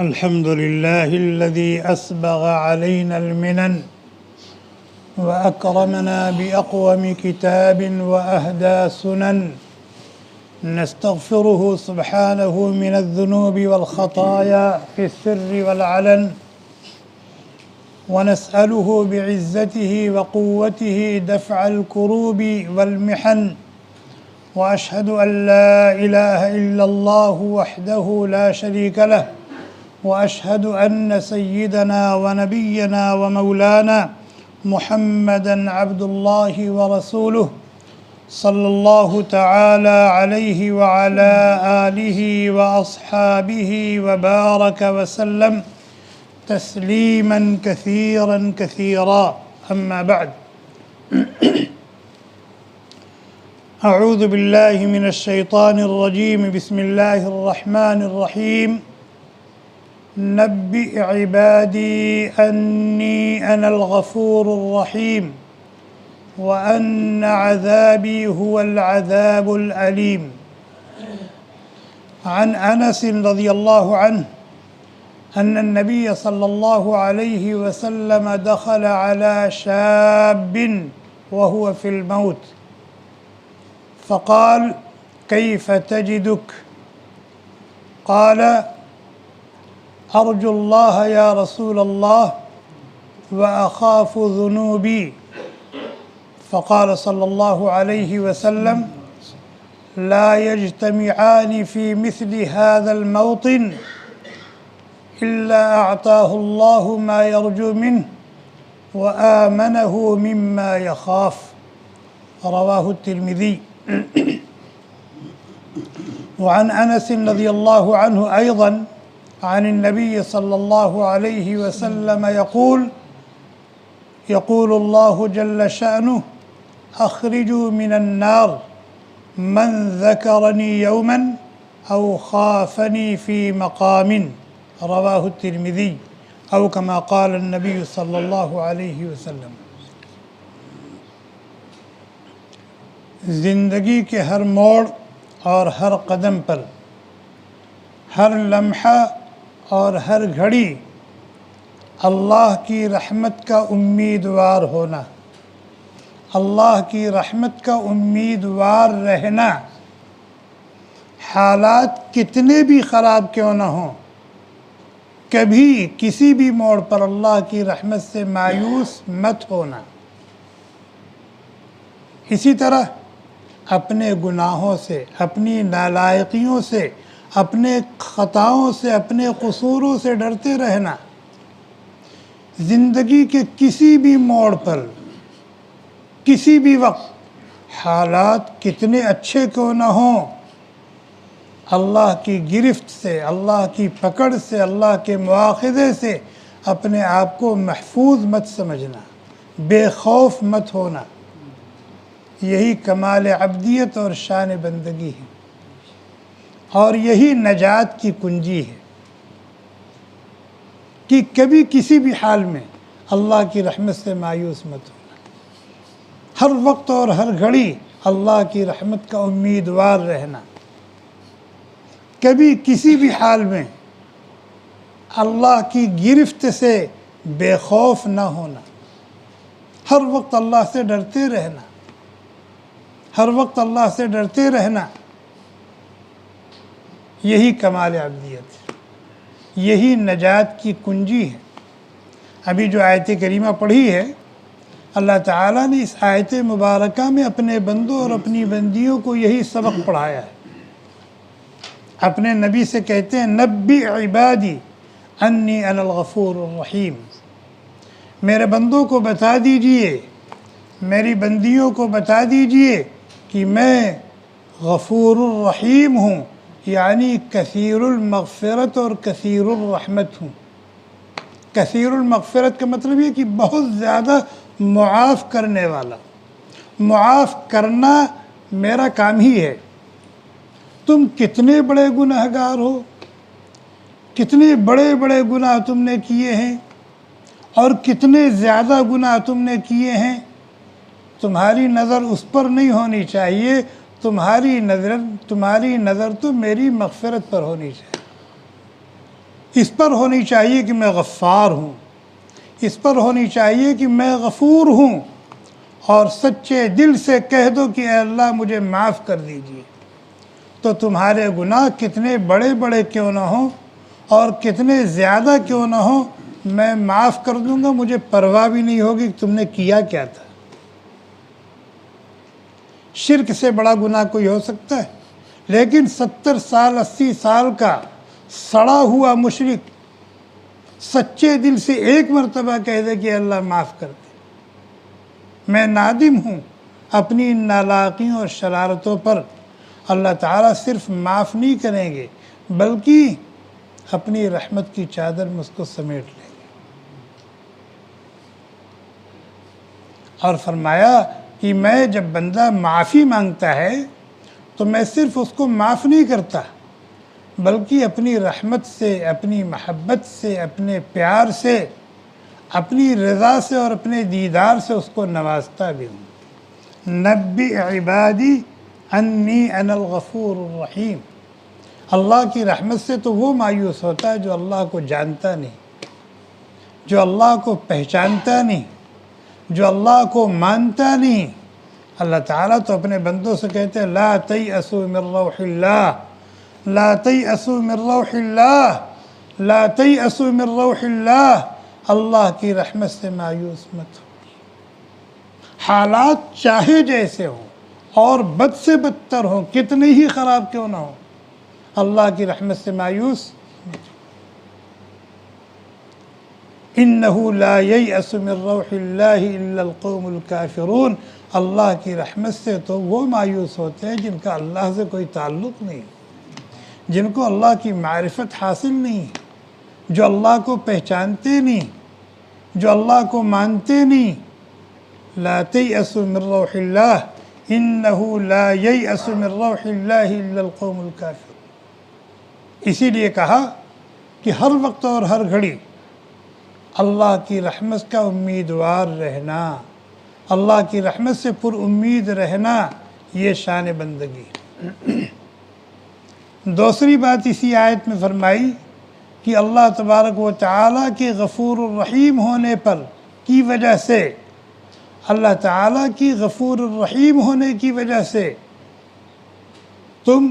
الحمد لله الذي أسبغ علينا المنن وأكرمنا بأقوم كتاب وأهدى سنن، نستغفره سبحانه من الذنوب والخطايا في السر والعلن، ونسأله بعزته وقوته دفع الكروب والمحن، وأشهد أن لا إله إلا الله وحده لا شريك له، وأشهد أن سيدنا ونبينا ومولانا محمدًا عبد الله ورسوله صلى الله تعالى عليه وعلى آله وأصحابه وبارك وسلم تسليمًا كثيرًا كثيرًا. أما بعد، أعوذ بالله من الشيطان الرجيم. بسم الله الرحمن الرحيم. نبئ عبادي أني أنا الغفور الرحيم وأن عذابي هو العذاب الأليم. عن أنس رضي الله عنه أن النبي صلى الله عليه وسلم دخل على شاب وهو في الموت فقال: كيف تجدك؟ قال: أرجو الله يا رسول الله وأخاف ذنوبي. فقال صلى الله عليه وسلم: لا يجتمعان في مثل هذا الموطن إلا أعطاه الله ما يرجو منه وآمنه مما يخاف. رواه الترمذي. وعن أنس رضي الله عنه أيضا عن النبي صلى الله عليه وسلم يقول الله جل شأنه: أخرجوا من النار من ذكرني يوما أو خافني في مقام. رواه الترمذي أو كما قال النبي صلى الله عليه وسلم. زندگی کے ہر موڑ اور ہر قدم پر، ہر لمحہ اور ہر گھڑی اللہ کی رحمت کا امیدوار ہونا، اللہ کی رحمت کا امیدوار رہنا، حالات کتنے بھی خراب کیوں نہ ہوں، کبھی کسی بھی موڑ پر اللہ کی رحمت سے مایوس مت ہونا۔ اسی طرح اپنے گناہوں سے، اپنی نالائقیوں سے، اپنے خطاؤں سے، اپنے قصوروں سے ڈرتے رہنا۔ زندگی کے کسی بھی موڑ پر، کسی بھی وقت، حالات کتنے اچھے کیوں نہ ہوں، اللہ کی گرفت سے، اللہ کی پکڑ سے، اللہ کے مواخذے سے اپنے آپ کو محفوظ مت سمجھنا، بے خوف مت ہونا۔ یہی کمال عبدیت اور شان بندگی ہے، اور یہی نجات کی کنجی ہے کہ کبھی کسی بھی حال میں اللہ کی رحمت سے مایوس مت ہونا، ہر وقت اور ہر گھڑی اللہ کی رحمت کا امیدوار رہنا، کبھی کسی بھی حال میں اللہ کی گرفت سے بے خوف نہ ہونا، ہر وقت اللہ سے ڈرتے رہنا، ہر وقت اللہ سے ڈرتے رہنا۔ یہی کمال عبدیت ہے، یہی نجات کی کنجی ہے۔ ابھی جو آیت کریمہ پڑھی ہے، اللہ تعالیٰ نے اس آیت مبارکہ میں اپنے بندوں اور اپنی بندیوں کو یہی سبق پڑھایا ہے۔ اپنے نبی سے کہتے ہیں: نبئ عبادی انی انا الغفور الرحیم۔ میرے بندوں کو بتا دیجئے، میری بندیوں کو بتا دیجئے کہ میں غفور الرحیم ہوں، یعنی کثیر المغفرت اور کثیر الرحمت ہوں۔ کثیر المغفرت کا مطلب یہ کہ بہت زیادہ معاف کرنے والا۔ معاف کرنا میرا کام ہی ہے۔ تم کتنے بڑے گناہگار ہو، کتنے بڑے بڑے گناہ تم نے کیے ہیں، اور کتنے زیادہ گناہ تم نے کیے ہیں، تمہاری نظر اس پر نہیں ہونی چاہیے، تمہاری نظر تو میری مغفرت پر ہونی چاہیے۔ اس پر ہونی چاہیے کہ میں غفار ہوں، اس پر ہونی چاہیے کہ میں غفور ہوں، اور سچے دل سے کہہ دو کہ اے اللہ مجھے معاف کر دیجئے، تو تمہارے گناہ کتنے بڑے بڑے کیوں نہ ہوں اور کتنے زیادہ کیوں نہ ہوں، میں معاف کر دوں گا، مجھے پرواہ بھی نہیں ہوگی کہ تم نے کیا کیا تھا۔ شرک سے بڑا گناہ کوئی ہو سکتا ہے؟ لیکن 70 سال 80 سال کا سڑا ہوا مشرک سچے دل سے ایک مرتبہ کہہ دے کہ اللہ معاف کر دے، میں نادم ہوں اپنی ان نالاقیوں اور شرارتوں پر، اللہ تعالیٰ صرف معاف نہیں کریں گے بلکہ اپنی رحمت کی چادر میں اس کو سمیٹ لیں گے۔ اور فرمایا کہ میں جب بندہ معافی مانگتا ہے تو میں صرف اس کو معاف نہیں کرتا بلکہ اپنی رحمت سے، اپنی محبت سے، اپنے پیار سے، اپنی رضا سے اور اپنے دیدار سے اس کو نوازتا بھی ہوں۔ نبی عبادی انی انا الغفور الرحیم۔ اللہ کی رحمت سے تو وہ مایوس ہوتا ہے جو اللہ کو جانتا نہیں، جو اللہ کو پہچانتا نہیں، جو اللہ کو مانتا نہیں۔ اللہ تعالیٰ تو اپنے بندوں سے کہتے ہیں لا تیأسوا من روح اللہ، لا تیأسوا من روح اللہ، لا تیأسوا من روح اللہ، اللہ کی رحمت سے مایوس مت ہو۔ حالات چاہے جیسے ہوں اور بد سے بدتر ہوں، کتنے ہی خراب کیوں نہ ہوں، اللہ کی رحمت سے مایوس مت ہو۔ انہ لا ییأس من روح اللہ الا القوم الکافرون۔ اللہ کی رحمت سے تو وہ مایوس ہوتے ہیں جن کا اللہ سے کوئی تعلق نہیں، جن کو اللہ کی معرفت حاصل نہیں، جو اللہ کو پہچانتے نہیں، جو اللہ کو مانتے نہیں۔ لا تیأسوا من روح اللہ انہ لا ییأس من روح اللہ الا القوم الکافرون۔ اسی لیے کہا کہ ہر وقت اور ہر گھڑی اللہ کی رحمت کا امیدوار رہنا، اللہ کی رحمت سے پر امید رہنا، یہ شان بندگی۔ دوسری بات اسی آیت میں فرمائی کہ اللہ تبارک و تعالیٰ کے غفور الرحیم ہونے پر کی وجہ سے، اللہ تعالیٰ کی غفور الرحیم ہونے کی وجہ سے تم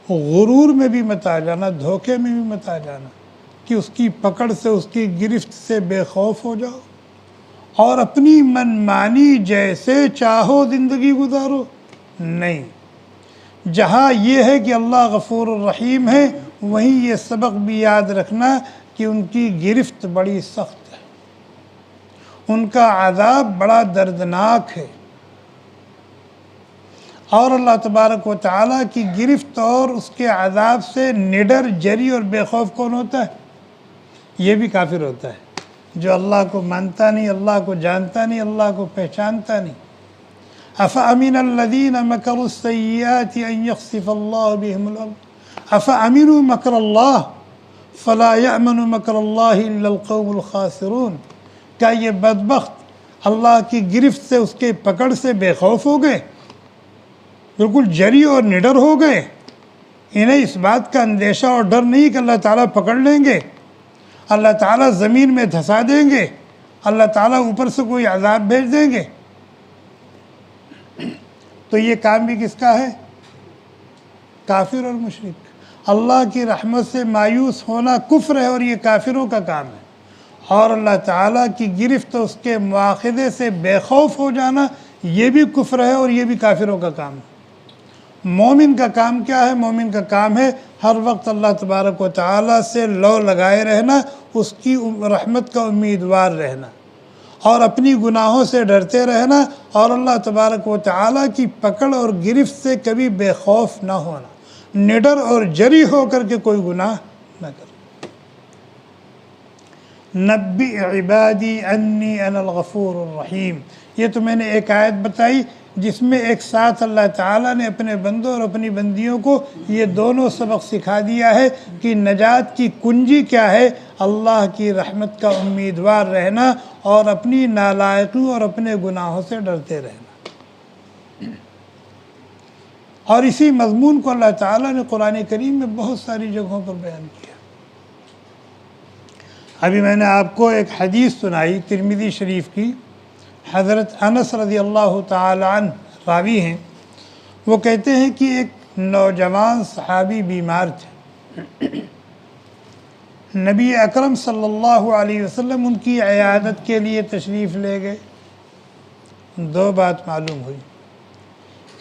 غرور میں بھی مت آ جانا، دھوکے میں بھی مت آ جانا کہ اس کی پکڑ سے، اس کی گرفت سے بے خوف ہو جاؤ اور اپنی من مانی جیسے چاہو زندگی گزارو۔ نہیں، جہاں یہ ہے کہ اللہ غفور الرحیم ہے، وہیں یہ سبق بھی یاد رکھنا کہ ان کی گرفت بڑی سخت ہے، ان کا عذاب بڑا دردناک ہے، اور اللہ تبارک و تعالیٰ کی گرفت اور اس کے عذاب سے نڈر، جری اور بے خوف کون ہوتا ہے؟ یہ بھی کافر ہوتا ہے جو اللہ کو مانتا نہیں، اللہ کو جانتا نہیں، اللہ کو پہچانتا نہیں۔ افامن الذین مکروا السیئات ان یخسف اللہ بہم الارض افامنوا مکر اللہ فلا یأمن مکر اللہ الا القوم الخاسرون۔ کیا یہ بدبخت اللہ کی گرفت سے، اس کے پکڑ سے بے خوف ہو گئے، بالکل جری اور نڈر ہو گئے؟ انہیں اس بات کا اندیشہ اور ڈر نہیں کہ اللہ تعالیٰ پکڑ لیں گے، اللہ تعالیٰ زمین میں دھسا دیں گے، اللہ تعالیٰ اوپر سے کوئی عذاب بھیج دیں گے؟ تو یہ کام بھی کس کا ہے؟ کافر اور مشرک۔ اللہ کی رحمت سے مایوس ہونا کفر ہے اور یہ کافروں کا کام ہے، اور اللہ تعالیٰ کی گرفت، اس کے مواخذے سے بے خوف ہو جانا، یہ بھی کفر ہے اور یہ بھی کافروں کا کام ہے۔ مومن کا کام کیا ہے؟ مومن کا کام ہے ہر وقت اللہ تبارک و تعالیٰ سے لو لگائے رہنا، اس کی رحمت کا امیدوار رہنا، اور اپنی گناہوں سے ڈرتے رہنا، اور اللہ تبارک و تعالیٰ کی پکڑ اور گرفت سے کبھی بے خوف نہ ہونا، نڈر اور جری ہو کر کے کوئی گناہ نہ کرنا۔ نبی عبادی انی انا الغفور الرحیم۔ یہ تو میں نے ایک آیت بتائی جس میں ایک ساتھ اللہ تعالیٰ نے اپنے بندوں اور اپنی بندیوں کو یہ دونوں سبق سکھا دیا ہے کہ نجات کی کنجی کیا ہے؟ اللہ کی رحمت کا امیدوار رہنا اور اپنی نالائقیوں اور اپنے گناہوں سے ڈرتے رہنا۔ اور اسی مضمون کو اللہ تعالیٰ نے قرآن کریم میں بہت ساری جگہوں پر بیان کیا۔ ابھی میں نے آپ کو ایک حدیث سنائی ترمذی شریف کی، حضرت انس رضی اللہ تعالی عنہ راوی ہیں، وہ کہتے ہیں کہ ایک نوجوان صحابی بیمار تھے، نبی اکرم صلی اللہ علیہ وسلم ان کی عیادت کے لیے تشریف لے گئے۔ دو بات معلوم ہوئی،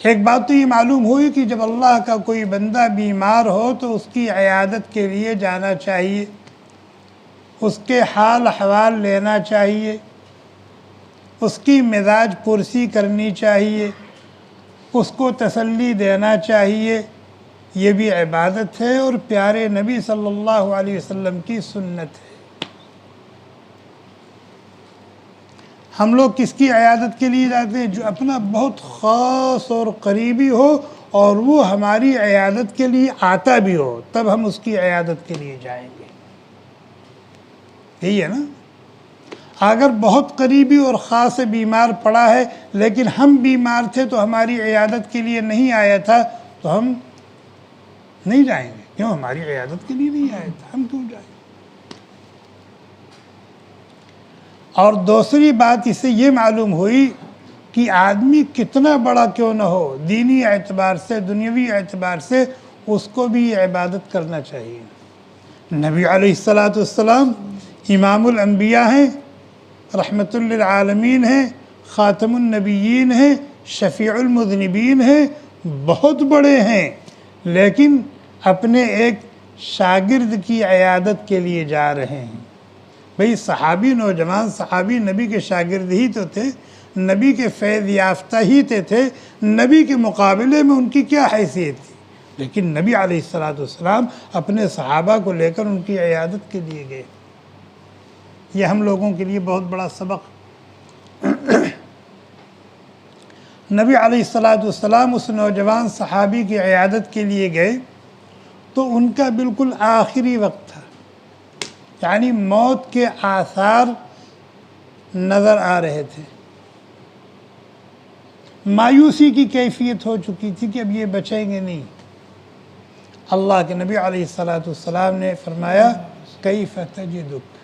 ایک بات تو یہ معلوم ہوئی کہ جب اللہ کا کوئی بندہ بیمار ہو تو اس کی عیادت کے لیے جانا چاہیے، اس کے حال احوال لینا چاہیے، اس کی مزاج پرسی کرنی چاہیے، اس کو تسلی دینا چاہیے۔ یہ بھی عبادت ہے اور پیارے نبی صلی اللہ علیہ وسلم کی سنت ہے۔ ہم لوگ کس کی عیادت کے لیے جاتے ہیں؟ جو اپنا بہت خاص اور قریبی ہو اور وہ ہماری عیادت کے لیے آتا بھی ہو، تب ہم اس کی عیادت کے لیے جائیں گے۔ یہی ہے نا؟ اگر بہت قریبی اور خاص بیمار پڑا ہے لیکن ہم بیمار تھے تو ہماری عیادت کے لیے نہیں آیا تھا تو ہم نہیں جائیں گے۔ کیوں؟ ہماری عیادت کے لیے نہیں آیا تھا، ہم کیوں جائیں گے؟ اور دوسری بات اس سے یہ معلوم ہوئی کہ آدمی کتنا بڑا کیوں نہ ہو، دینی اعتبار سے دنیاوی اعتبار سے اس کو بھی عبادت کرنا چاہیے۔ نبی علیہ السلام امام الانبیاء ہیں، رحمت للعالمین ہیں، خاتم النبیین ہیں، شفیع المذنبین ہیں، بہت بڑے ہیں، لیکن اپنے ایک شاگرد کی عیادت کے لیے جا رہے ہیں۔ بھئی صحابی، نوجوان صحابی نبی کے شاگرد ہی تو تھے، نبی کے فیض یافتہ ہی تھے، نبی کے مقابلے میں ان کی کیا حیثیت تھی، لیکن نبی علیہ السلام اپنے صحابہ کو لے کر ان کی عیادت کے لیے گئے۔ یہ ہم لوگوں کے لیے بہت بڑا سبق۔ نبی علیہ السلام اس نوجوان صحابی کی عیادت کے لیے گئے تو ان کا بالکل آخری وقت تھا، یعنی موت کے آثار نظر آ رہے تھے، مایوسی کی کیفیت ہو چکی تھی کہ اب یہ بچیں گے نہیں۔ اللہ کے نبی علیہ السلام نے فرمایا کیف تجدک،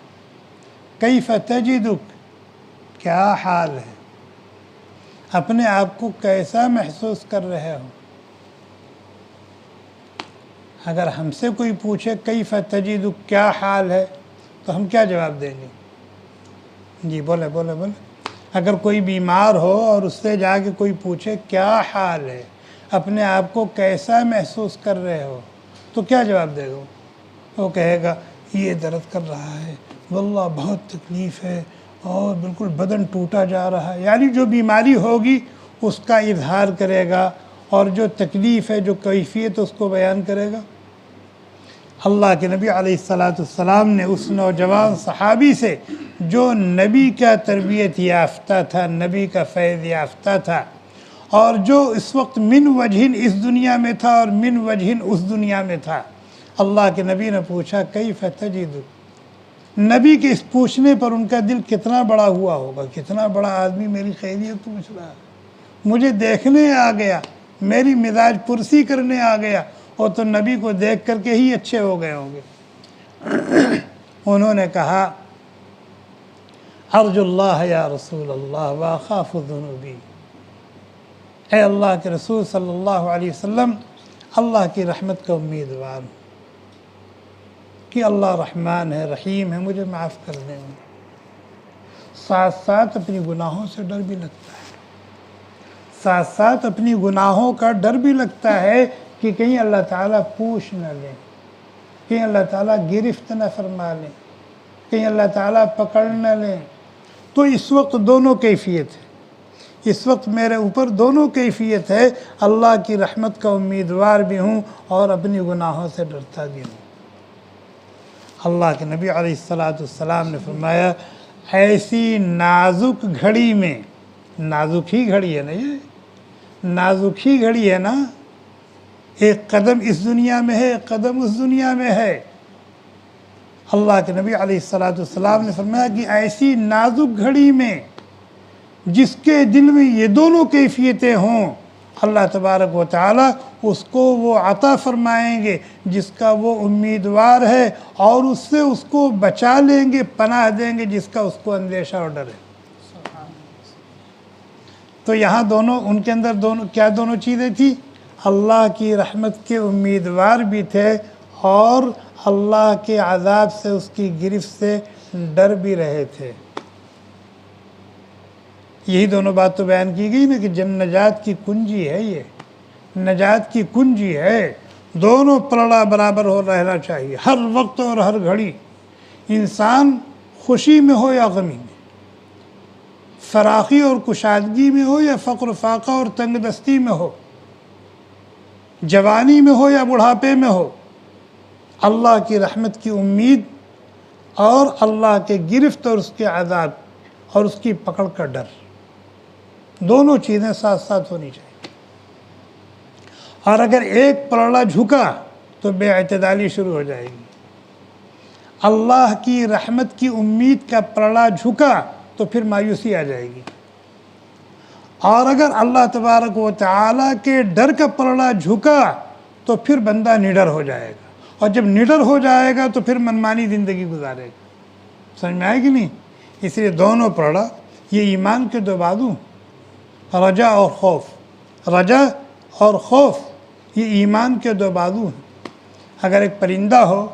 کیف تجدک، کیا حال ہے، اپنے آپ کو کیسا محسوس کر رہے ہو؟ اگر ہم سے کوئی پوچھے کیف تجدک، کیا حال ہے، تو ہم کیا جواب دیں گے؟ جی بولے بولے بولے۔ اگر کوئی بیمار ہو اور اس سے جا کے کوئی پوچھے کیا حال ہے، اپنے آپ کو کیسا محسوس کر رہے ہو، تو کیا جواب دے گا؟ وہ کہے گا یہ درد کر رہا ہے، واللہ بہت تکلیف ہے، اور بالکل بدن ٹوٹا جا رہا ہے، یعنی جو بیماری ہوگی اس کا اظہار کرے گا، اور جو تکلیف ہے، جو کیفیت اس کو بیان کرے گا۔ اللہ کے نبی علیہ السلام نے اس نوجوان صحابی سے جو نبی کا تربیت یافتہ تھا، نبی کا فیض یافتہ تھا، اور جو اس وقت من وجہن اس دنیا میں تھا اور من وجہن اس دنیا میں تھا، اللہ کے نبی نے پوچھا کیف تجدک۔ نبی کے اس پوچھنے پر ان کا دل کتنا بڑا ہوا ہوگا، کتنا بڑا آدمی میری خیریت پوچھ رہا ہے، مجھے دیکھنے آ گیا، میری مزاج پرسی کرنے آ گیا، اور تو نبی کو دیکھ کر کے ہی اچھے ہو گئے ہوں گے۔ انہوں نے کہا ارجو اللہ یا رسول اللہ واخاف ذنوبی، اے اللہ کے رسول صلی اللہ علیہ وسلم، اللہ کی رحمت کا امیدوار ہوں کہ اللہ رحمان ہے، رحیم ہے، مجھے معاف کر دیں گے۔ ساتھ ساتھ اپنی گناہوں سے ڈر بھی لگتا ہے، ساتھ ساتھ اپنی گناہوں کا ڈر بھی لگتا ہے کہ کہیں اللہ تعالیٰ پوچھ نہ لیں، کہیں اللہ تعالیٰ گرفت نہ فرما لیں، کہیں اللہ تعالیٰ پکڑ نہ لیں۔ تو اس وقت دونوں کیفیت ہے، اس وقت میرے اوپر دونوں کیفیت ہے، اللہ کی رحمت کا امیدوار بھی ہوں اور اپنی گناہوں سے ڈرتا بھی ہوں۔ اللہ کے نبی علیہ السلام نے فرمایا ایسی نازک گھڑی میں، نازک ہی گھڑی ہے نا، یہ نازک ہی گھڑی ہے نا، ایک قدم اس دنیا میں ہے، ایک قدم اس دنیا میں ہے۔ اللہ کے نبی علیہ السلام نے فرمایا کہ ایسی نازک گھڑی میں جس کے دل میں یہ دونوں کیفیتیں ہوں، اللہ تبارک و تعالی اس کو وہ عطا فرمائیں گے جس کا وہ امیدوار ہے، اور اس سے اس کو بچا لیں گے، پناہ دیں گے جس کا اس کو اندیشہ اور ڈر ہے۔ تو یہاں ان کے اندر دونوں چیزیں تھیں، اللہ کی رحمت کے امیدوار بھی تھے اور اللہ کے عذاب سے، اس کی گرفت سے ڈر بھی رہے تھے۔ یہی دونوں بات تو بیان کی گئی نا کہ نجات کی کنجی ہے، یہ نجات کی کنجی ہے۔ دونوں پلڑا برابر ہو رہنا چاہیے ہر وقت اور ہر گھڑی، انسان خوشی میں ہو یا غمی میں، فراخی اور کشادگی میں ہو یا فقر فاقہ اور تنگ دستی میں ہو، جوانی میں ہو یا بڑھاپے میں ہو، اللہ کی رحمت کی امید اور اللہ کے گرفت اور اس کے عذاب اور اس کی پکڑ کا ڈر، دونوں چیزیں ساتھ ساتھ ہونی چاہیے۔ اور اگر ایک پلڑا جھکا تو بے اعتدالی شروع ہو جائے گی۔ اللہ کی رحمت کی امید کا پلڑا جھکا تو پھر مایوسی آ جائے گی، اور اگر اللہ تبارک و تعالیٰ کے ڈر کا پلڑا جھکا تو پھر بندہ نڈر ہو جائے گا، اور جب نڈر ہو جائے گا تو پھر منمانی زندگی گزارے گا۔ سمجھ میں آئے گی نہیں؟ اس لیے دونوں پلڑا یہ ایمان کے دو بازو، رجا اور خوف، رجا اور خوف یہ ایمان کے دو بازو ہیں۔ اگر ایک پرندہ ہو،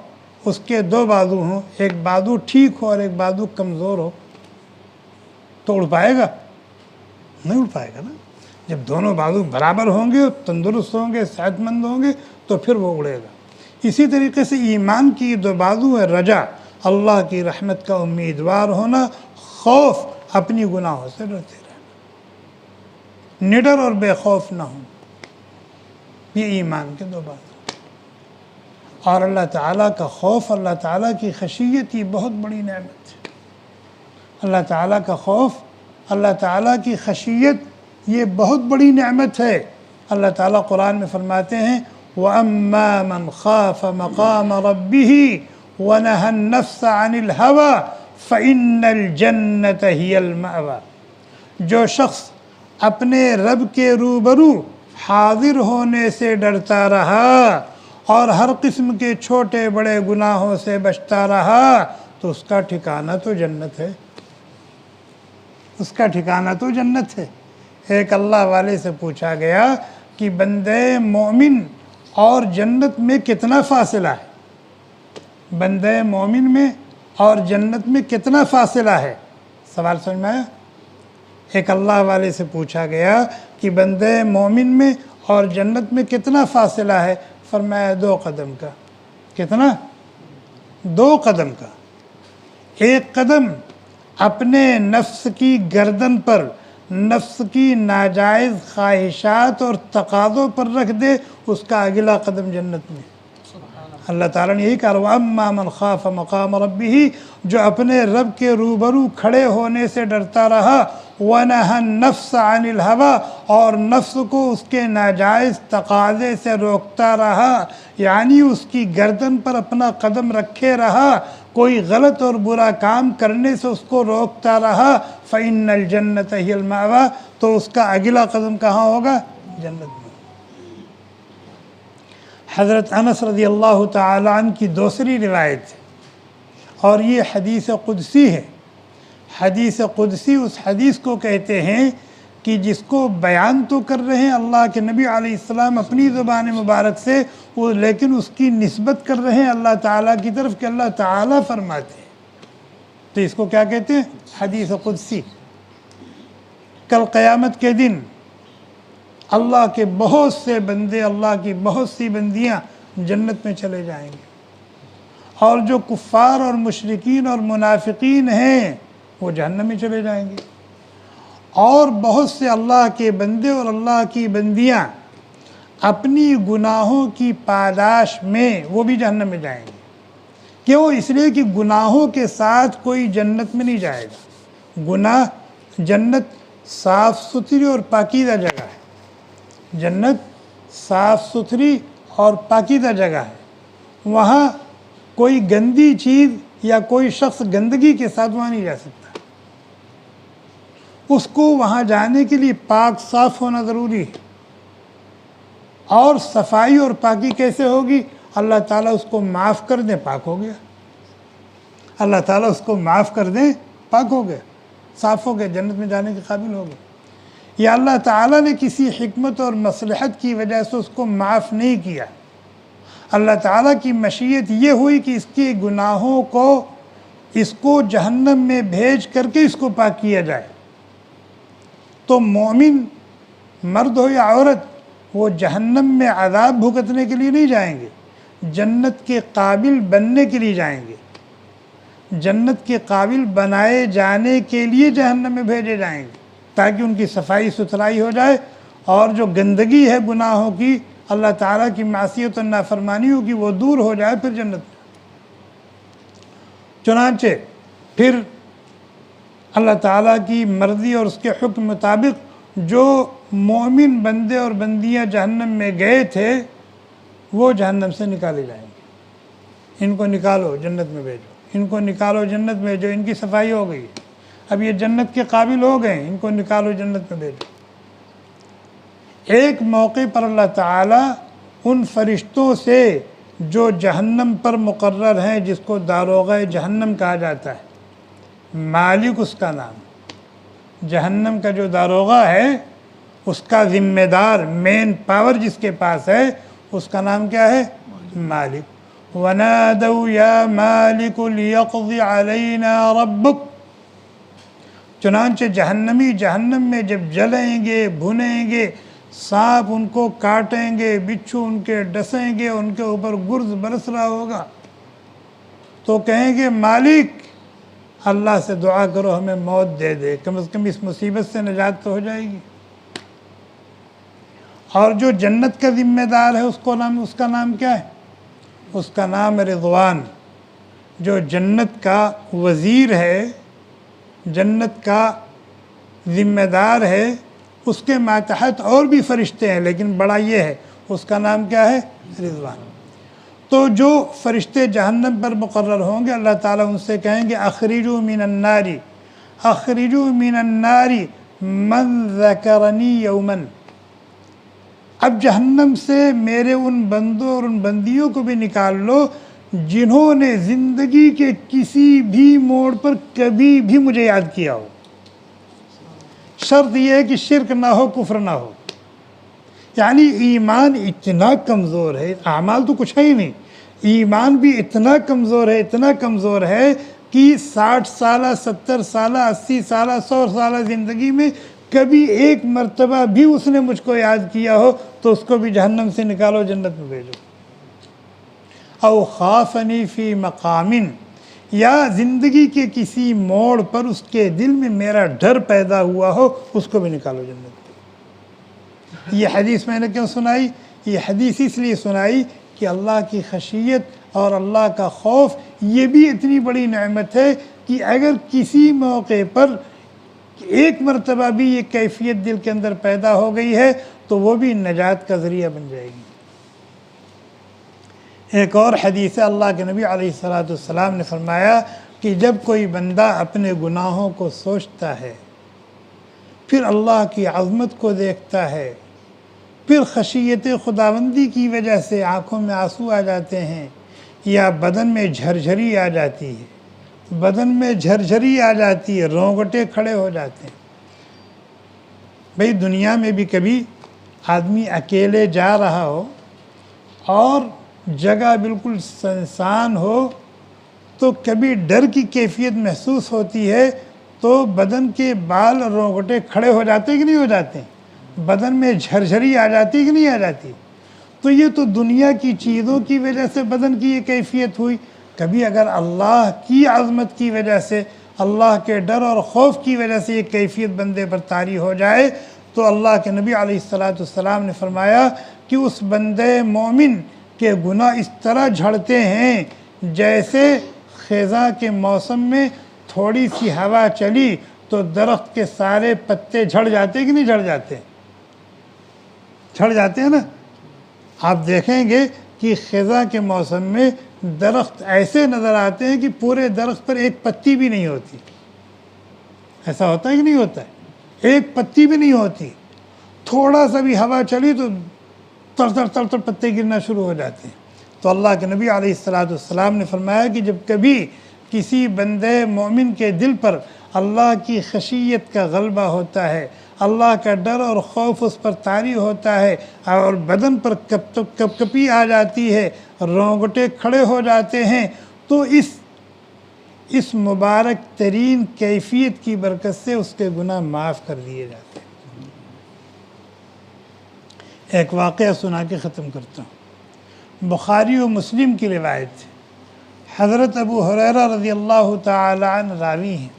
اس کے دو بازو ہوں، ایک بازو ٹھیک ہو اور ایک بازو کمزور ہو، تو اڑ پائے گا؟ نہیں اڑ پائے گا نا۔ جب دونوں بازو برابر ہوں گے، تندرست ہوں گے، صحت مند ہوں گے، تو پھر وہ اڑے گا۔ اسی طریقے سے ایمان کی دو بازو ہے، رجا اللہ کی رحمت کا امیدوار ہونا، خوف اپنی گناہوں سے ڈرتے رہنا، نڈر اور بے خوف نہ ہوں، یہ ایمان کے دو بازو۔ اور اللہ تعالیٰ کا خوف، اللہ تعالیٰ کی خشیت یہ بہت بڑی نعمت ہے۔ اللہ تعالیٰ کا خوف، اللہ تعالیٰ کی خشیت یہ بہت بڑی نعمت ہے۔ اللہ تعالیٰ قرآن میں فرماتے ہیں وَأَمَّا مَنْ خَافَ مَقَامَ رَبِّهِ وَنَهَى النَّفْسَ عَنِ الْهَوَى فَإِنَّ الْجَنَّةَ هِيَ الْمَأْوَى۔ جو شخص اپنے رب کے روبرو حاضر ہونے سے ڈرتا رہا اور ہر قسم کے چھوٹے بڑے گناہوں سے بچتا رہا تو اس کا ٹھکانہ تو جنت ہے، اس کا ٹھکانہ تو جنت ہے۔ ایک اللہ والے سے پوچھا گیا کہ بندے مومن اور جنت میں کتنا فاصلہ ہے؟ بندے مومن میں اور جنت میں کتنا فاصلہ ہے؟ سوال سمجھ میں آیا؟ ایک اللہ والے سے پوچھا گیا کہ بندے مومن میں اور جنت میں کتنا فاصلہ ہے؟ فرمایا 2 قدم کا۔ کتنا؟ 2 قدم کا۔ ایک قدم اپنے نفس کی گردن پر نفس کی ناجائز خواہشات اور تقاضوں پر رکھ دے، اس کا اگلا قدم جنت میں۔ اللہ تعالیٰ نے یہی کہا وَأَمَّا مَنْ خَافَ مَقَامَ رَبِّهِ، جو اپنے رب کے روبرو کھڑے ہونے سے ڈرتا رہا، وَنَهَى النَّفْسَ عَنِ الْهَوَى، اور نفس کو اس کے ناجائز تقاضے سے روکتا رہا، یعنی اس کی گردن پر اپنا قدم رکھے رہا، کوئی غلط اور برا کام کرنے سے اس کو روکتا رہا، فَإِنَّ الْجَنَّةَ هِيَ الْمَأْوَى، تو اس کا اگلا قدم کہاں ہوگا؟ جنت میں۔ حضرت انس رضی اللہ تعالی عنہ کی دوسری روایت ہے، اور یہ حدیث قدسی ہے۔ حدیث قدسی اس حدیث کو کہتے ہیں کہ جس کو بیان تو کر رہے ہیں اللہ کے نبی علیہ السلام اپنی زبان مبارک سے، وہ لیکن اس کی نسبت کر رہے ہیں اللہ تعالیٰ کی طرف کہ اللہ تعالیٰ فرماتے ہیں، تو اس کو کیا کہتے ہیں؟ حدیث قدسی۔ کل قیامت کے دن اللہ کے بہت سے بندے، اللہ کی بہت سی بندیاں جنت میں چلے جائیں گے، اور جو کفار اور مشرکین اور منافقین ہیں وہ جہنم میں چلے جائیں گے، اور بہت سے اللہ کے بندے اور اللہ کی بندیاں اپنی گناہوں کی پاداش میں وہ بھی جہنم میں جائیں گے۔ کیوں؟ اس لیے کہ گناہوں کے ساتھ کوئی جنت میں نہیں جائے گا۔ گناہ، جنت صاف ستھری اور پاکیزہ جگہ ہے، جنت صاف ستھری اور پاکیزہ جگہ ہے، وہاں کوئی گندی چیز یا کوئی شخص گندگی کے ساتھ وہاں نہیں جا سکتا۔ اس کو وہاں جانے کے لیے پاک صاف ہونا ضروری ہے۔ اور صفائی اور پاکی کیسے ہوگی؟ اللہ تعالیٰ اس کو معاف کر دیں، پاک ہو گیا۔ اللہ تعالیٰ اس کو معاف کر دیں، پاک ہو گیا، صاف ہو گیا، جنت میں جانے کے قابل ہو گیا۔ یا اللہ تعالیٰ نے کسی حکمت اور مصلحت کی وجہ سے اس کو معاف نہیں کیا، اللہ تعالیٰ کی مشیت یہ ہوئی کہ اس کے گناہوں کو، اس کو جہنم میں بھیج کر کے اس کو پاک کیا جائے، تو مومن مرد ہو یا عورت وہ جہنم میں عذاب بھگتنے کے لیے نہیں جائیں گے، جنت کے قابل بننے کے لیے جائیں گے، جنت کے قابل بنائے جانے کے لیے جہنم میں بھیجے جائیں گے، تاکہ ان کی صفائی ستھرائی ہو جائے اور جو گندگی ہے گناہوں کی، اللہ تعالیٰ کی معصیت و نافرمانیوں کی، وہ دور ہو جائے پھر جنت میں۔ چنانچہ پھر اللہ تعالیٰ کی مرضی اور اس کے حکم مطابق جو مومن بندے اور بندیاں جہنم میں گئے تھے وہ جہنم سے نکالے جائیں گے۔ ان کو نکالو، جنت میں بھیجو، ان کو نکالو، جنت میں بھیجو، ان کی صفائی ہو گئی، اب یہ جنت کے قابل ہو گئے، ان کو نکالو، جنت میں بھیجو۔ ایک موقع پر اللہ تعالیٰ ان فرشتوں سے جو جہنم پر مقرر ہیں، جس کو داروغہ جہنم کہا جاتا ہے، مالک اس کا نام، جہنم کا جو داروغہ ہے اس کا ذمہ دار، مین پاور جس کے پاس ہے، اس کا نام کیا ہے؟ مالک۔ وَنَادَوْا يَا مَالِكُ لِيَقْضِ عَلَيْنَا رَبُّكَ، چنانچہ جہنمی جہنم میں جب جلیں گے، بھنیں گے، سانپ ان کو کاٹیں گے، بچھو ان کے ڈسیں گے، ان کے اوپر گرز برس رہا ہوگا، تو کہیں گے مالک اللہ سے دعا کرو ہمیں موت دے دے، کم از کم اس مصیبت سے نجات تو ہو جائے گی۔ اور جو جنت کا ذمہ دار ہے اس کا نام کیا ہے؟ اس کا نام رضوان۔ جو جنت کا وزیر ہے، جنت کا ذمہ دار ہے، اس کے ماتحت اور بھی فرشتے ہیں، لیکن بڑا یہ ہے، اس کا نام کیا ہے؟ رضوان۔ تو جو فرشتے جہنم پر مقرر ہوں گے، اللہ تعالیٰ ان سے کہیں گے اخرجوا من النار، اخرجوا من النار من ذکرنی یوما، اب جہنم سے میرے ان بندوں اور ان بندیوں کو بھی نکال لو جنہوں نے زندگی کے کسی بھی موڑ پر کبھی بھی مجھے یاد کیا ہو۔ شرط یہ ہے کہ شرک نہ ہو، کفر نہ ہو، یعنی ایمان اتنا کمزور ہے، اعمال تو کچھ ہے ہی نہیں، ایمان بھی اتنا کمزور ہے، اتنا کمزور ہے کہ 60 سالہ، 70 سالہ، 80 سالہ، 100 سالہ زندگی میں کبھی ایک مرتبہ بھی اس نے مجھ کو یاد کیا ہو تو اس کو بھی جہنم سے نکالو، جنت میں بھیجو۔ او خافنی فی مقام، یا زندگی کے کسی موڑ پر اس کے دل میں میرا ڈر پیدا ہوا ہو، اس کو بھی نکالو جنت میں۔ یہ حدیث میں نے کیوں سنائی؟ یہ حدیث اس لیے سنائی کہ اللہ کی خشیت اور اللہ کا خوف یہ بھی اتنی بڑی نعمت ہے کہ اگر کسی موقع پر ایک مرتبہ بھی یہ کیفیت دل کے اندر پیدا ہو گئی ہے تو وہ بھی نجات کا ذریعہ بن جائے گی۔ ایک اور حدیث ہے، اللہ کے نبی علیہ السلام نے فرمایا کہ جب کوئی بندہ اپنے گناہوں کو سوچتا ہے، پھر اللہ کی عظمت کو دیکھتا ہے، پھر خشیت خداوندی کی وجہ سے آنکھوں میں آنسو آ جاتے ہیں یا بدن میں جھرجھری آ جاتی ہے، بدن میں جھرجھری آ جاتی ہے، رونگٹے کھڑے ہو جاتے ہیں۔ بھئی دنیا میں بھی کبھی آدمی اکیلے جا رہا ہو اور جگہ بالکل سنسان ہو تو کبھی ڈر کی کیفیت محسوس ہوتی ہے تو بدن کے بال اور رونگٹے کھڑے ہو جاتے کہ نہیں ہو جاتے، بدن میں جھرجھری آ جاتی کہ نہیں آ جاتی۔ تو یہ تو دنیا کی چیزوں کی وجہ سے بدن کی یہ کیفیت ہوئی، کبھی اگر اللہ کی عظمت کی وجہ سے، اللہ کے ڈر اور خوف کی وجہ سے یہ کیفیت بندے پر طاری ہو جائے تو اللہ کے نبی علیہ السلام نے فرمایا کہ اس بندے مومن کے گناہ اس طرح جھڑتے ہیں جیسے خزاں کے موسم میں تھوڑی سی ہوا چلی تو درخت کے سارے پتے جھڑ جاتے کہ نہیں جھڑ جاتے؟ جھڑ جاتے ہیں نا۔ آپ دیکھیں گے کہ خزاں کے موسم میں درخت ایسے نظر آتے ہیں کہ پورے درخت پر ایک پتی بھی نہیں ہوتی۔ ایسا ہوتا ہے کہ نہیں ہوتا ہے؟ ایک پتی بھی نہیں ہوتی، تھوڑا سا بھی ہوا چلی تو تر تر تر تر پتے گرنا شروع ہو جاتے ہیں۔ تو اللہ کے نبی علیہ السلام نے فرمایا کہ جب کبھی کسی بندے مومن کے دل پر اللہ کی خشیت کا غلبہ ہوتا ہے، اللہ کا ڈر اور خوف اس پر طاری ہوتا ہے، اور بدن پر کپ کپی آ جاتی ہے، رونگٹے کھڑے ہو جاتے ہیں، تو اس مبارک ترین کیفیت کی برکت سے اس کے گناہ معاف کر دیے جاتے ہیں۔ ایک واقعہ سنا کے ختم کرتا ہوں۔ بخاری و مسلم کی روایت ہے، حضرت ابو ہریرہ رضی اللہ تعالی عنہ راوی ہیں،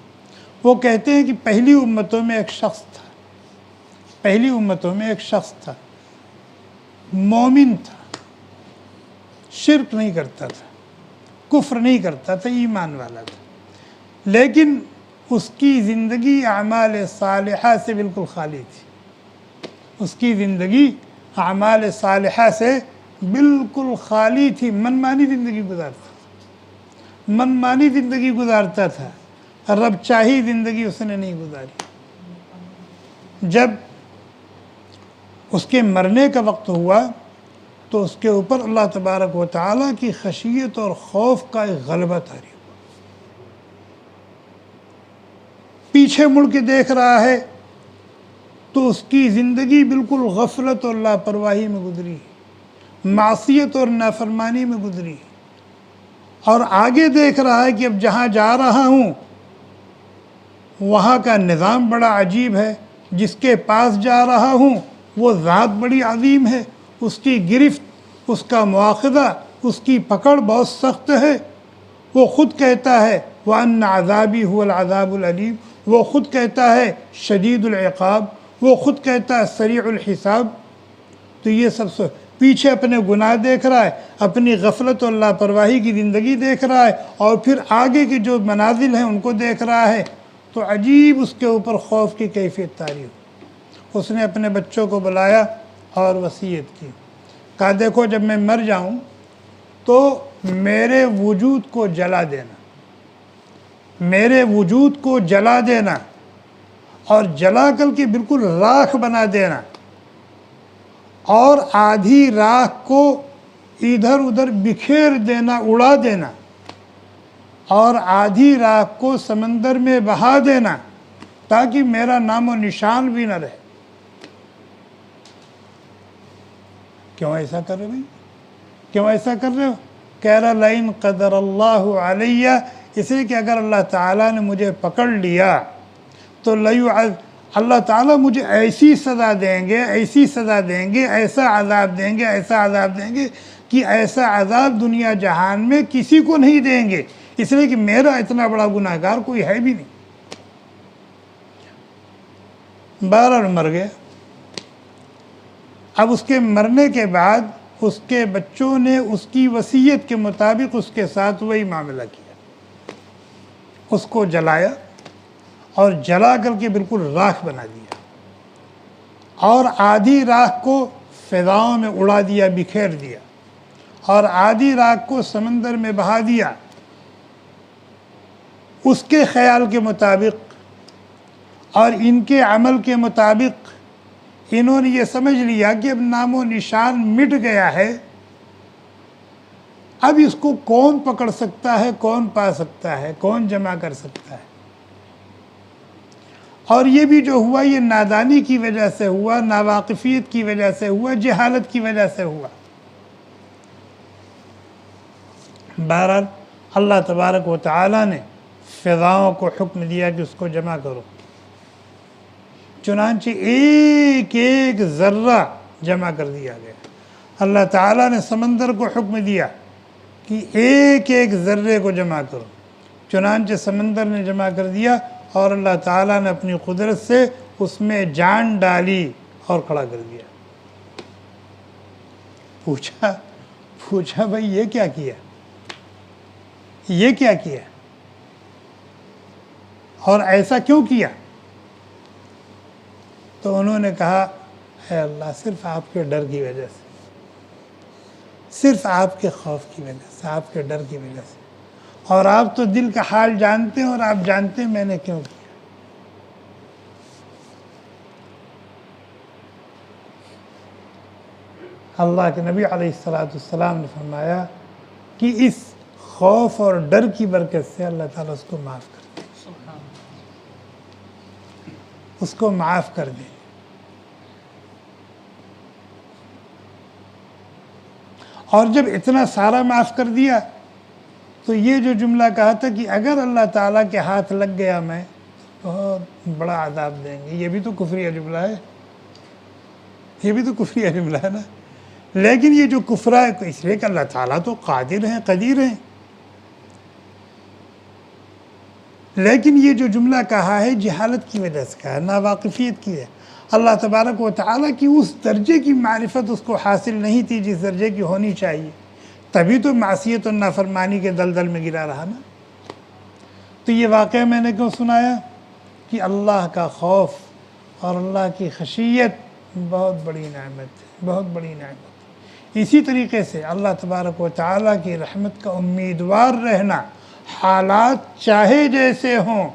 وہ کہتے ہیں کہ پہلی امتوں میں ایک شخص تھا، مومن تھا، شرک نہیں کرتا تھا، کفر نہیں کرتا تھا، ایمان والا تھا، لیکن اس کی زندگی اعمال صالحہ سے بالکل خالی تھی۔ اس کی زندگی اعمال صالحہ سے بالکل خالی تھی، منمانی زندگی گزارتا تھا، رب چاہی زندگی اس نے نہیں گزاری۔ جب اس کے مرنے کا وقت ہوا تو اس کے اوپر اللہ تبارک و تعالیٰ کی خشیت اور خوف کا ایک غلبہ طاری ہوا۔ پیچھے مڑ کے دیکھ رہا ہے تو اس کی زندگی بالکل غفلت اور لاپرواہی میں گزری، معصیت اور نافرمانی میں گزری، اور آگے دیکھ رہا ہے کہ اب جہاں جا رہا ہوں وہاں کا نظام بڑا عجیب ہے، جس کے پاس جا رہا ہوں وہ ذات بڑی عظیم ہے، اس کی گرفت، اس کا مواخذہ، اس کی پکڑ بہت سخت ہے۔ وہ خود کہتا ہے وَأَنَّ عَذَابِي هُوَ الْعَذَابُ الْأَلِيمُ، وہ خود کہتا ہے شدید العقاب، وہ خود کہتا ہے سریع الحساب۔ تو یہ سب سے پیچھے اپنے گناہ دیکھ رہا ہے، اپنی غفلت اور لاپرواہی کی زندگی دیکھ رہا ہے، اور پھر آگے کی جو منازل ہیں ان کو دیکھ رہا ہے، تو عجیب اس کے اوپر خوف کی کیفیت طاری ہو۔ اس نے اپنے بچوں کو بلایا اور وصیت کی، کہا دیکھو جب میں مر جاؤں تو میرے وجود کو جلا دینا، میرے وجود کو جلا دینا، اور جلا کر کے بالکل راکھ بنا دینا، اور آدھی راکھ کو ادھر ادھر بکھیر دینا، اڑا دینا، اور آدھی راکھ کو سمندر میں بہا دینا، تاکہ میرا نام و نشان بھی نہ رہے۔ کیوں ایسا کر رہے بھائی؟ کیوں ایسا کر رہے ہو؟ کہہ رہا لَإِن قَدَرَ اللَّهُ عَلَيَّ، اس لیے کہ اگر اللہ تعالیٰ نے مجھے پکڑ لیا تو اللہ تعالیٰ مجھے ایسی سزا دیں گے، ایسی سزا دیں گے، ایسا عذاب دیں گے، ایسا عذاب دیں گے کہ ایسا عذاب دنیا جہان میں کسی کو نہیں دیں گے، اس لیے کہ میرا اتنا بڑا گناہ گار کوئی ہے بھی نہیں۔ بہرحال مر گیا۔ اب اس کے مرنے کے بعد اس کے بچوں نے اس کی وصیت کے مطابق اس کے ساتھ وہی معاملہ کیا، اس کو جلایا، اور جلا کر کے بالکل راکھ بنا دیا، اور آدھی راکھ کو فضاؤں میں اڑا دیا، بکھیر دیا، اور آدھی راکھ کو سمندر میں بہا دیا۔ اس کے خیال کے مطابق اور ان کے عمل کے مطابق انہوں نے یہ سمجھ لیا کہ اب نام و نشان مٹ گیا ہے، اب اس کو کون پکڑ سکتا ہے، کون پا سکتا ہے، کون جمع کر سکتا ہے۔ اور یہ بھی جو ہوا یہ نادانی کی وجہ سے ہوا، ناواقفیت کی وجہ سے ہوا، جہالت کی وجہ سے ہوا۔ بہرحال اللہ تبارک و تعالیٰ نے فضاؤں کو حکم دیا کہ اس کو جمع کرو، چنانچہ ایک ایک ذرہ جمع کر دیا گیا۔ اللہ تعالیٰ نے سمندر کو حکم دیا کہ ایک ایک ذرے کو جمع کرو، چنانچہ سمندر نے جمع کر دیا، اور اللہ تعالیٰ نے اپنی قدرت سے اس میں جان ڈالی اور کھڑا کر دیا۔ پوچھا بھائی یہ کیا کیا، یہ کیا کیا، اور ایسا کیوں کیا؟ تو انہوں نے کہا اے اللہ صرف آپ کے ڈر کی وجہ سے، صرف آپ کے خوف کی وجہ سے، آپ کے ڈر کی وجہ سے، اور آپ تو دل کا حال جانتے ہیں، اور آپ جانتے ہیں میں نے کیوں کیا۔ اللہ کے نبی علیہ السلام نے فرمایا کہ اس خوف اور ڈر کی برکت سے اللہ تعالیٰ اس کو معاف کر دے، اس کو معاف کر دے۔ اور جب اتنا سارا معاف کر دیا تو یہ جو جملہ کہا تھا کہ اگر اللہ تعالیٰ کے ہاتھ لگ گیا میں بہت بڑا عذاب دیں گے، یہ بھی تو کفریہ جملہ ہے، یہ بھی تو کفریہ جملہ ہے نا۔ لیکن یہ جو کفر ہے اس لیے کہ اللہ تعالیٰ تو قادر ہیں، قدیر ہیں، لیکن یہ جو جملہ کہا ہے جہالت کی وجہ سے کہا ہے، ناواقفیت کی ہے۔ اللہ تبارک و تعالیٰ کی اس درجے کی معرفت اس کو حاصل نہیں تھی جس درجے کی ہونی چاہیے، تبھی تو معصیت اور نافرمانی کے دلدل میں گرا رہا نا۔ تو یہ واقعہ میں نے کیوں سنایا کہ اللہ کا خوف اور اللہ کی خشیت بہت بڑی نعمت ہے، بہت بڑی نعمت۔ اسی طریقے سے اللہ تبارک و تعالیٰ کی رحمت کا امیدوار رہنا، حالات چاہے جیسے ہوں۔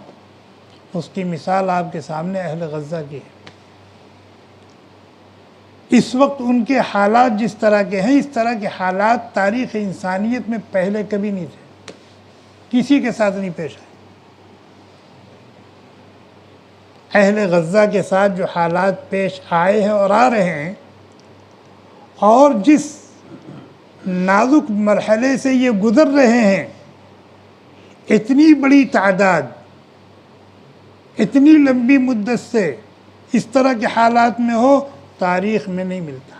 اس کی مثال آپ کے سامنے اہل غزہ کی ہے۔ اس وقت ان کے حالات جس طرح کے ہیں، اس طرح کے حالات تاریخ انسانیت میں پہلے کبھی نہیں تھے، کسی کے ساتھ نہیں پیش آئے۔ اہل غزہ کے ساتھ جو حالات پیش آئے ہیں اور آ رہے ہیں، اور جس نازک مرحلے سے یہ گزر رہے ہیں، اتنی بڑی تعداد، اتنی لمبی مدت سے اس طرح کے حالات میں ہو، تاریخ میں نہیں ملتا،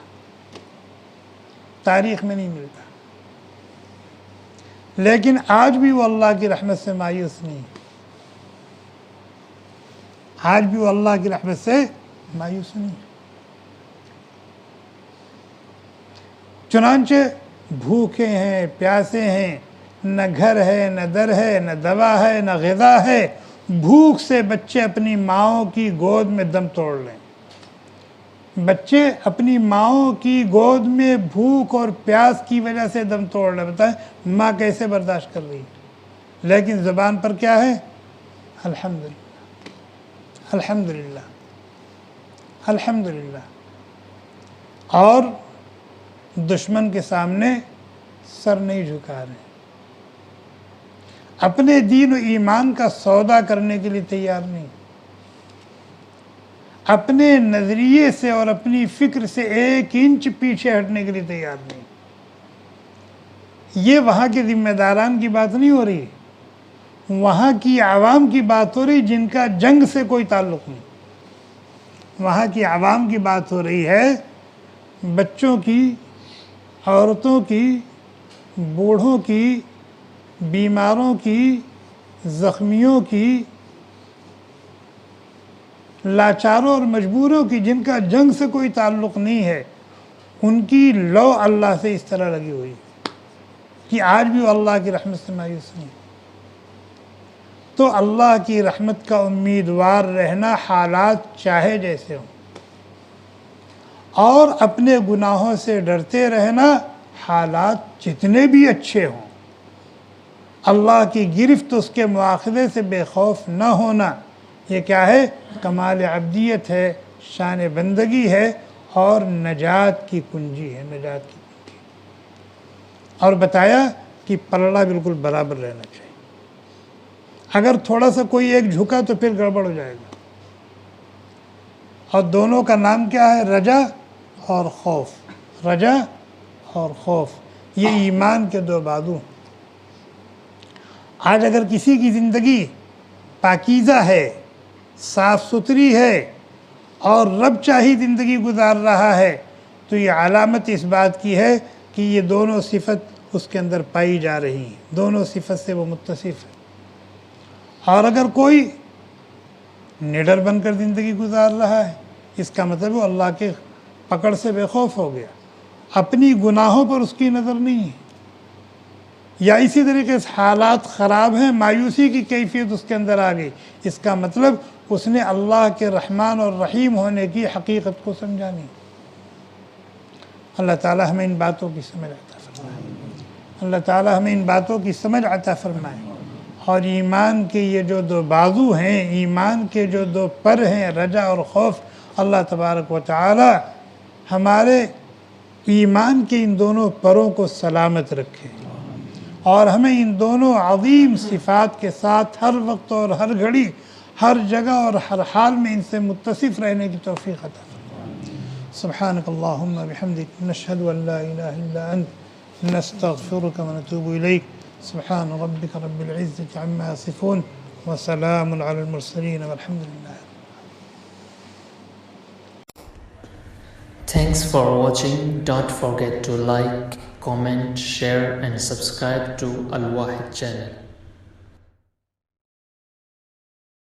تاریخ میں نہیں ملتا۔ لیکن آج بھی وہ اللہ کی رحمت سے مایوس نہیں، آج بھی وہ اللہ کی رحمت سے مایوس نہیں۔ چنانچہ بھوکے ہیں، پیاسے ہیں، نہ گھر ہے، نہ در ہے، نہ دوا ہے، نہ غذا ہے، بھوک سے بچے اپنی ماؤں کی گود میں دم توڑ لیں۔ بچے اپنی ماؤں کی گود میں بھوک اور پیاس کی وجہ سے دم توڑ لیں۔ بتائیں ماں کیسے برداشت کر رہی ہے، لیکن زبان پر کیا ہے؟ الحمدللہ، الحمدللہ، الحمدللہ۔ اور دشمن کے سامنے سر نہیں جھکا رہے، اپنے دین و ایمان کا سودا کرنے کے لیے تیار نہیں، اپنے نظریے سے اور اپنی فکر سے 1 انچ پیچھے ہٹنے کے لیے تیار نہیں۔ یہ وہاں کے ذمہ داران کی بات نہیں ہو رہی، وہاں کی عوام کی بات ہو رہی جن کا جنگ سے کوئی تعلق نہیں۔ وہاں کی عوام کی بات ہو رہی ہے، بچوں کی، عورتوں کی، بوڑھوں کی، بیماروں کی، زخمیوں کی، لاچاروں اور مجبوروں کی، جن کا جنگ سے کوئی تعلق نہیں ہے، ان کی لو اللہ سے اس طرح لگی ہوئی کہ آج بھی وہ اللہ کی رحمت سے مایوس نہیں۔ تو اللہ کی رحمت کا امیدوار رہنا، حالات چاہے جیسے ہوں، اور اپنے گناہوں سے ڈرتے رہنا، حالات جتنے بھی اچھے ہوں۔ اللہ کی گرفت، اس کے مواخذے سے بے خوف نہ ہونا، یہ کیا ہے؟ کمال عبدیت ہے، شان بندگی ہے، اور نجات کی کنجی ہے، نجات کی کنجی۔ اور بتایا کہ پلڑا بالکل برابر رہنا چاہیے، اگر تھوڑا سا کوئی ایک جھکا تو پھر گڑبڑ ہو جائے گا۔ اور دونوں کا نام کیا ہے؟ رجا اور خوف، رجا اور خوف، یہ ایمان کے 2 بازو۔ آج اگر کسی کی زندگی پاکیزہ ہے، صاف ستھری ہے، اور رب چاہی زندگی گزار رہا ہے، تو یہ علامت اس بات کی ہے کہ یہ دونوں صفت اس کے اندر پائی جا رہی ہیں، دونوں صفت سے وہ متصف ہے۔ اور اگر کوئی نڈر بن کر زندگی گزار رہا ہے، اس کا مطلب وہ اللہ کے پکڑ سے بے خوف ہو گیا، اپنی گناہوں پر اس کی نظر نہیں ہے، یا اسی طریقے سے حالات خراب ہیں، مایوسی کی کیفیت اس کے اندر آ گئی، اس کا مطلب اس نے اللہ کے رحمان اور رحیم ہونے کی حقیقت کو سمجھا نہیں۔ اللہ تعالی ہمیں ان باتوں کی سمجھ عطا فرمائے، اللہ تعالی ہمیں ان باتوں کی سمجھ عطا فرمائے، اور ایمان کے یہ جو 2 بازو ہیں، ایمان کے جو 2 پر ہیں، رجا اور خوف، اللہ تبارک و تعالی ہمارے ایمان کے ان دونوں پروں کو سلامت رکھے اور ہمیں ان دونوں عظیم صفات کے ساتھ ہر وقت اور ہر گھڑی ہر جگہ اور ہر حال میں ان سے متصف رہنے کی توفیق عطا فرما۔ سبحانک اللہم بحمدک نشہد ان لا الہ الا انت نستغفرک ونتوب الیک۔ سبحان ربک رب العزة عما یصفون وسلام علی المرسلین والحمد للہ۔ Thanks for watching. Don't forget to like, comment, share and subscribe to Al Wahid channel.